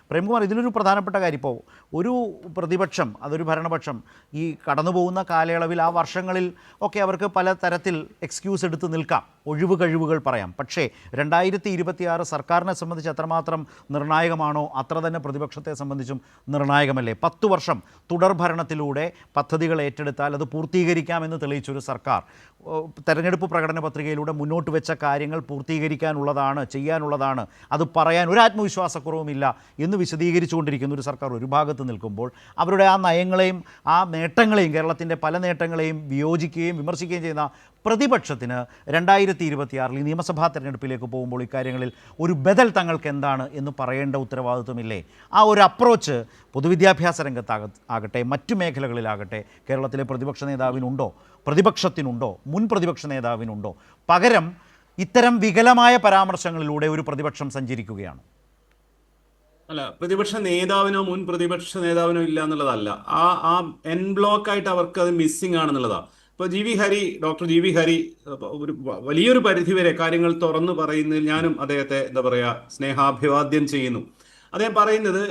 പ്രേംകുമാർ, ഇതിലൊരു പ്രധാനപ്പെട്ട കാര്യം, ഇപ്പോൾ ഒരു പ്രതിപക്ഷം, അതൊരു ഭരണപക്ഷം, ഈ കടന്നു പോകുന്ന കാലയളവിൽ ആ വർഷങ്ങളിൽ ഒക്കെ അവർക്ക് പല തരത്തിൽ എക്സ്ക്യൂസ് എടുത്ത് നിൽക്കാം, ഒഴിവ് കഴിവുകൾ പറയാം. പക്ഷേ 2026 സർക്കാരിനെ സംബന്ധിച്ച് എത്രമാത്രം നിർണായകമാണോ അത്ര തന്നെ പ്രതിപക്ഷത്തെ സംബന്ധിച്ചും നിർണായകമല്ലേ? 10 വർഷം തുടർ ഭരണത്തിലൂടെ പദ്ധതികൾ ഏറ്റെടുത്താൽ അത് പൂർത്തീകരിക്കാമെന്ന് തെളിയിച്ചൊരു സർക്കാർ തെരഞ്ഞെടുപ്പ് പ്രകടന പത്രികയിലൂടെ മുന്നോട്ട് വെച്ച കാര്യങ്ങൾ പൂർത്തീകരിക്കാനുള്ളതാണ്, ചെയ്യാനുള്ളതാണ്, അത് പറയാൻ ഒരു ആത്മവിശ്വാസക്കുറവുമില്ല എന്ന് വിശദീകരിച്ചുകൊണ്ടിരിക്കുന്ന ഒരു സർക്കാർ ഒരു ഭാഗത്ത് നിൽക്കുമ്പോൾ അവരുടെ ആ നയങ്ങളെയും ആ നേട്ടങ്ങളെയും, കേരളത്തിൻ്റെ പല നേട്ടങ്ങളെയും വിയോജിക്കുകയും വിമർശിക്കുകയും ചെയ്യുന്ന പ്രതിപക്ഷത്തിന് 2026 നിയമസഭാ തെരഞ്ഞെടുപ്പിലേക്ക് പോകുമ്പോൾ ഇക്കാര്യങ്ങളിൽ ഒരു ബദൽ തങ്ങൾക്ക് എന്താണ് എന്ന് പറയേണ്ട ഉത്തരവാദിത്വമില്ലേ? ആ ഒരു അപ്രോച്ച് പൊതുവിദ്യാഭ്യാസ രംഗത്താകട്ടെ മറ്റു മേഖലകളിലാകട്ടെ കേരളത്തിലെ പ്രതിപക്ഷ നേതാവിനുണ്ടോ, പ്രതിപക്ഷത്തിനുണ്ടോ, മുൻ പ്രതിപക്ഷ നേതാവിനുണ്ടോ? പകരം ഇത്തരം വികലമായ പരാമർശങ്ങളിലൂടെ ഒരു പ്രതിപക്ഷം സഞ്ചരിക്കുകയാണ്. അല്ല, പ്രതിപക്ഷ നേതാവിനോ മുൻ പ്രതിപക്ഷ നേതാവിനോ ഇല്ല എന്നുള്ളതല്ല, ആ എൻ ബ്ലോക്ക് ആയിട്ട് അവർക്ക് അത് മിസ്സിംഗ് ആണെന്നുള്ളതാണ്. ഇപ്പോൾ ഡോക്ടർ ജി വി ഹരി ഒരു വലിയൊരു പരിധിവരെ കാര്യങ്ങൾ തുറന്നു പറയുന്നതിൽ ഞാനും അദ്ദേഹത്തെ എന്താ പറയുക സ്നേഹാഭിവാദ്യം ചെയ്യുന്നു. അദ്ദേഹം പറയുന്നത്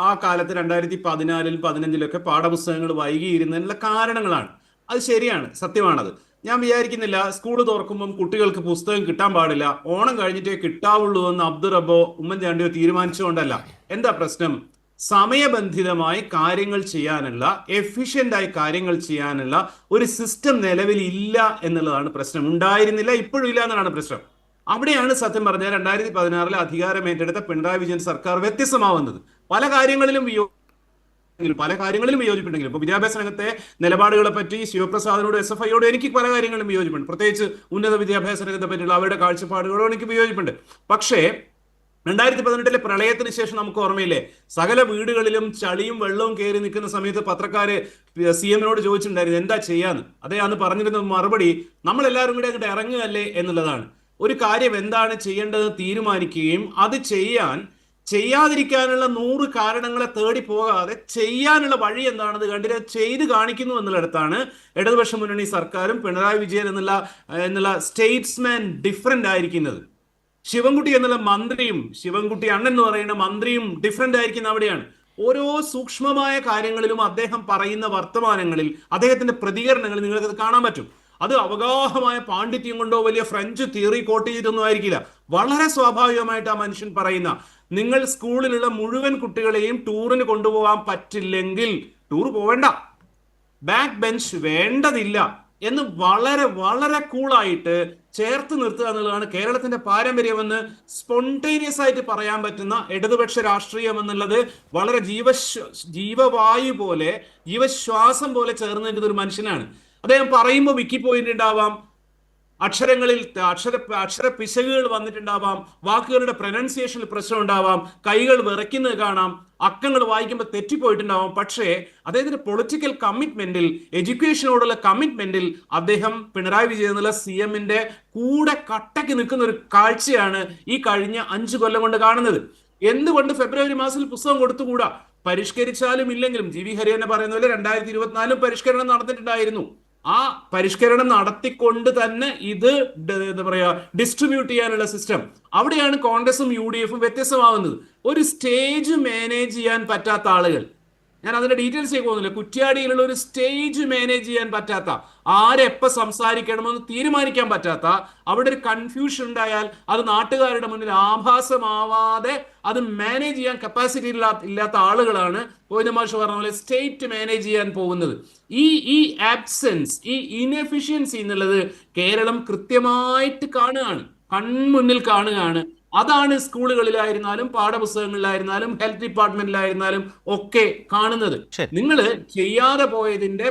ആ കാലത്ത് 2014 15 പാഠപുസ്തകങ്ങൾ വൈകിയിരുന്നതിനുള്ള കാരണങ്ങളാണ്. അത് ശരിയാണ്, സത്യമാണത്. ഞാൻ വിചാരിക്കുന്നില്ല സ്കൂൾ തുറക്കുമ്പം കുട്ടികൾക്ക് പുസ്തകം കിട്ടാൻ പാടില്ല, ഓണം കഴിഞ്ഞിട്ടേ കിട്ടാവുള്ളൂ എന്ന് അബ്ദുൾ റബ്ബോ ഉമ്മൻചാണ്ടിയോ തീരുമാനിച്ചുകൊണ്ടല്ല. എന്താ പ്രശ്നം? സമയബന്ധിതമായി കാര്യങ്ങൾ ചെയ്യാനുള്ള, എഫിഷ്യൻ്റായി കാര്യങ്ങൾ ചെയ്യാനുള്ള ഒരു സിസ്റ്റം നിലവിൽ ഇല്ല എന്നുള്ളതാണ് പ്രശ്നം. ഉണ്ടായിരുന്നില്ല, ഇപ്പോഴും ഇല്ല എന്നാണ് പ്രശ്നം. അവിടെയാണ് സത്യം പറഞ്ഞാൽ 2016 അധികാരം ഏറ്റെടുത്ത പിണറായി വിജയൻ സർക്കാർ വ്യത്യസ്തമാവുന്നത്. പല കാര്യങ്ങളിലും വിയോജിപ്പുണ്ടെങ്കിലും ഇപ്പോൾ വിദ്യാഭ്യാസ രംഗത്തെ നിലപാടുകളെ പറ്റി ശിവപ്രസാദിനോടും SFIയോടും എനിക്ക് പല കാര്യങ്ങളിലും വിയോജിപ്പുണ്ട്. പ്രത്യേകിച്ച് ഉന്നത വിദ്യാഭ്യാസ രംഗത്തെ പറ്റിയുള്ള അവരുടെ കാഴ്ചപ്പാടുകളോട് എനിക്ക് വിയോജിപ്പുണ്ട്. പക്ഷേ 2018 പ്രളയത്തിന് ശേഷം നമുക്ക് ഓർമ്മയില്ലേ, സകല വീടുകളിലും ചളിയും വെള്ളവും കയറി നിൽക്കുന്ന സമയത്ത് പത്രക്കാര് CM-നോട് ചോദിച്ചിട്ടുണ്ടായിരുന്നു എന്താ ചെയ്യാന്ന്. അന്ന് പറഞ്ഞിരുന്ന മറുപടി നമ്മളെല്ലാവരും കൂടി അങ്ങോട്ട് ഇറങ്ങുകയല്ലേ എന്നുള്ളതാണ്. ഒരു കാര്യം എന്താണ് ചെയ്യേണ്ടതെന്ന് തീരുമാനിക്കുകയും അത് ചെയ്യാതിരിക്കാനുള്ള 100 കാരണങ്ങളെ തേടി പോകാതെ ചെയ്യാനുള്ള വഴി എന്താണെന്ന് കണ്ടിട്ട് ചെയ്ത് കാണിക്കുന്നു എന്നുള്ളിടത്താണ് ഇടതുപക്ഷ മുന്നണി സർക്കാരും പിണറായി വിജയൻ എന്നുള്ള സ്റ്റേറ്റ്സ്മാൻ ഡിഫറൻ്റ് ആയിരിക്കുന്നത്. ശിവൻകുട്ടി എന്നുള്ള മന്ത്രിയും, ശിവൻകുട്ടി അണ്ണൻ എന്ന് പറയുന്ന മന്ത്രിയും ഡിഫറൻ്റ് ആയിരിക്കുന്ന അവിടെയാണ്. ഓരോ സൂക്ഷ്മമായ കാര്യങ്ങളിലും അദ്ദേഹം പറയുന്ന വർത്തമാനങ്ങളിൽ, അദ്ദേഹത്തിന്റെ പ്രതികരണങ്ങളിൽ നിങ്ങൾക്കത് കാണാൻ പറ്റും. അത് അവഗാഹമായ പാണ്ഡിത്യം കൊണ്ടോ വലിയ ഫ്രഞ്ച് തിയറി കോട്ട് ചെയ്തൊന്നും ആയിരിക്കില്ല. വളരെ സ്വാഭാവികമായിട്ട് ആ മനുഷ്യൻ പറയുന്ന, നിങ്ങൾ സ്കൂളിലുള്ള മുഴുവൻ കുട്ടികളെയും ടൂറിന് കൊണ്ടുപോകാൻ പറ്റില്ലെങ്കിൽ ടൂർ പോവേണ്ട, ബാക്ക് ബെഞ്ച് വേണ്ടതില്ല എന്ന് വളരെ വളരെ കൂളായിട്ട് ചേർത്ത് നിർത്തുക എന്നുള്ളതാണ് കേരളത്തിന്റെ പാരമ്പര്യമെന്ന് സ്പോണ്ടേനിയസ് ആയിട്ട് പറയാൻ പറ്റുന്ന ഇടതുപക്ഷ രാഷ്ട്രീയം എന്നുള്ളത് വളരെ ജീവവായു പോലെ, ജീവശ്വാസം പോലെ ചേർന്ന് നിൽക്കുന്ന ഒരു മനുഷ്യനാണ്. അദ്ദേഹം പറയുമ്പോൾ വിക്കിപ്പോയിട്ടുണ്ടാവാം, അക്ഷരങ്ങളിൽ അക്ഷര പിശകുകൾ വന്നിട്ടുണ്ടാവാം, വാക്കുകളുടെ പ്രൊനൗൺസിയേഷനിൽ പ്രശ്നം ഉണ്ടാവാം, കൈകൾ വിറയ്ക്കുന്നത് കാണാം, അക്കങ്ങൾ വായിക്കുമ്പോൾ തെറ്റിപ്പോയിട്ടുണ്ടാവാം. പക്ഷേ അദ്ദേഹത്തിന്റെ പൊളിറ്റിക്കൽ കമ്മിറ്റ്മെന്റിൽ, എഡ്യൂക്കേഷനോടുള്ള കമ്മിറ്റ്മെന്റിൽ അദ്ദേഹം പിണറായി വിജയൻ എന്നുള്ള CM-ന്റെ കൂടെ കട്ടയ്ക്ക് നിൽക്കുന്ന ഒരു കാഴ്ചയാണ് ഈ കഴിഞ്ഞ 5 കൊല്ലം കൊണ്ട് കാണുന്നത്. എന്തുകൊണ്ട് ഫെബ്രുവരി മാസത്തിൽ പുസ്തകം കൊടുത്തുകൂടാ? പരിഷ്കരിച്ചാലും ഇല്ലെങ്കിലും ജി വി ഹരി തന്നെ പറയുന്ന പോലെ 2024 പരിഷ്കരണം നടന്നിട്ടുണ്ടായിരുന്നു. ആ പരിഷ്കരണം നടത്തിക്കൊണ്ട് തന്നെ ഇത് എന്താ പറയാ ഡിസ്ട്രിബ്യൂട്ട് ചെയ്യാനുള്ള സിസ്റ്റം, അവിടെയാണ് കോൺഗ്രസും UDF-ഉം വ്യത്യസ്തമാവുന്നത്. ഒരു സ്റ്റേജ് മാനേജ് ചെയ്യാൻ പറ്റാത്ത ആളുകൾ, ഞാൻ അതിന്റെ ഡീറ്റെയിൽസിലേക്ക് പോകുന്നില്ല, കുറ്റ്യാടിയിലുള്ള ഒരു സ്റ്റേജ് മാനേജ് ചെയ്യാൻ പറ്റാത്ത, ആരെപ്പോൾ സംസാരിക്കണമെന്ന് തീരുമാനിക്കാൻ പറ്റാത്ത, അവിടെ ഒരു കൺഫ്യൂഷൻ ഉണ്ടായാൽ അത് നാട്ടുകാരുടെ മുന്നിൽ ആഭാസമാവാതെ അത് മാനേജ് ചെയ്യാൻ കപ്പാസിറ്റി ഇല്ലാത്ത ആളുകളാണ് ഗോവിന്ദമാഷ് പറഞ്ഞ പോലെ സ്റ്റേറ്റ് മാനേജ് ചെയ്യാൻ പോകുന്നത്. ഈ ആബ്സെൻസ്, ഈ ഇൻഎഫിഷ്യൻസി എന്നുള്ളത് കേരളം കൃത്യമായിട്ട് കാണുകയാണ്, കൺമുന്നിൽ കാണുകയാണ്. അതാണ് സ്കൂളുകളിലായിരുന്നാലും പാഠപുസ്തകങ്ങളിലായിരുന്നാലും ഹെൽത്ത് ഡിപ്പാർട്ട്മെന്റിലായിരുന്നാലും ഒക്കെ കാണുന്നത്. നിങ്ങൾ ചെയ്യാതെ പോയതിന്റെ,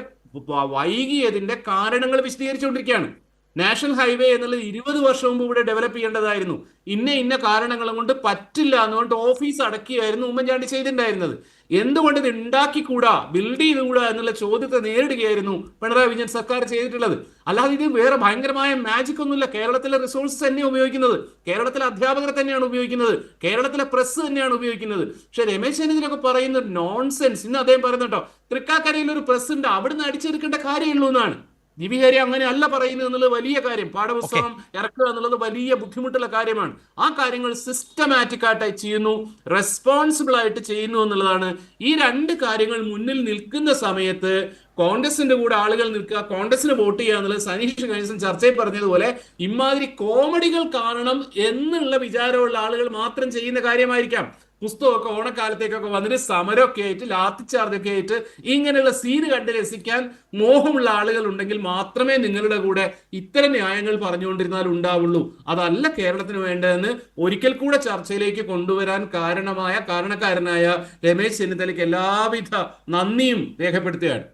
വൈകിയതിന്റെ കാരണങ്ങൾ വിശദീകരിച്ചുകൊണ്ടിരിക്കുകയാണ്. നാഷണൽ ഹൈവേ എന്നുള്ളത് 20 വർഷം മുമ്പ് ഇവിടെ ഡെവലപ്പ് ചെയ്യേണ്ടതായിരുന്നു. ഇന്ന കാരണങ്ങളും കൊണ്ട് പറ്റില്ല എന്നുകൊണ്ട് ഓഫീസ് അടക്കിയായിരുന്നു ഉമ്മൻചാണ്ടി ചെയ്തിട്ടുണ്ടായിരുന്നത്. എന്തുകൊണ്ട് ഇത് ഉണ്ടാക്കിക്കൂടാ, ബിൽഡ് ചെയ്തുകൂടാ എന്നുള്ള ചോദ്യത്തെ നേരിടുകയായിരുന്നു പിണറായി വിജയൻ സർക്കാർ ചെയ്തിട്ടുള്ളത്. അല്ലാതെ ഇത് വേറെ ഭയങ്കരമായ മാജിക് ഒന്നുമില്ല. കേരളത്തിലെ റിസോഴ്സസ് തന്നെയാണ് ഉപയോഗിക്കുന്നത്, കേരളത്തിലെ അധ്യാപകരെ തന്നെയാണ് ഉപയോഗിക്കുന്നത്, കേരളത്തിലെ പ്രസ് തന്നെയാണ് ഉപയോഗിക്കുന്നത്. പക്ഷെ രമേശ് ചെന്നിത്തലയൊക്കെ പറയുന്ന നോൺസെൻസ്. ഇന്ന് അദ്ദേഹം പറയുന്നുണ്ടോ, തൃക്കാക്കരയിൽ ഒരു പ്രസ് ഉണ്ട്, അവിടുന്ന് അടിച്ചെടുക്കേണ്ട കാര്യമുള്ളൂ എന്നാണ്. ദീപികാരി അങ്ങനെ അല്ല പറയുന്നത് എന്നുള്ളത് വലിയ കാര്യം. പാഠപുസ്തകം ഇറക്കുക എന്നുള്ളത് വലിയ ബുദ്ധിമുട്ടുള്ള കാര്യമാണ്. ആ കാര്യങ്ങൾ സിസ്റ്റമാറ്റിക് ആയിട്ട് ചെയ്യുന്നു, റെസ്പോൺസിബിൾ ആയിട്ട് ചെയ്യുന്നു എന്നുള്ളതാണ്. ഈ രണ്ട് കാര്യങ്ങൾ മുന്നിൽ നിൽക്കുന്ന സമയത്ത് കോൺഗ്രസിന്റെ കൂടെ ആളുകൾ നിൽക്കുക, കോൺഗ്രസിന് വോട്ട് ചെയ്യുക എന്നുള്ളത് സനീഷ് കഴിഞ്ഞ ദിവസം ചർച്ചയിൽ പറഞ്ഞതുപോലെ ഇമാതിരി കോമഡികൾ കാണണം എന്നുള്ള വിചാരമുള്ള ആളുകൾ മാത്രം ചെയ്യുന്ന കാര്യമായിരിക്കാം. പുസ്തകമൊക്കെ ഓണക്കാലത്തേക്കൊക്കെ വന്നിട്ട് സമരമൊക്കെ ആയിട്ട് ലാത്തിച്ചാർജൊക്കെ ആയിട്ട് ഇങ്ങനെയുള്ള സീന് കണ്ട് രസിക്കാൻ മോഹമുള്ള ആളുകൾ ഉണ്ടെങ്കിൽ മാത്രമേ നിങ്ങളുടെ കൂടെ ഇത്തരം ന്യായങ്ങൾ പറഞ്ഞുകൊണ്ടിരുന്നാൽ ഉണ്ടാവുള്ളൂ. അതല്ല കേരളത്തിന് വേണ്ടതെന്ന് ഒരിക്കൽ കൂടെ ചർച്ചയിലേക്ക് കൊണ്ടുവരാൻ കാരണക്കാരനായ രമേശ് ചെന്നിത്തലയ്ക്ക് എല്ലാവിധ നന്ദിയും രേഖപ്പെടുത്തുകയാണ്.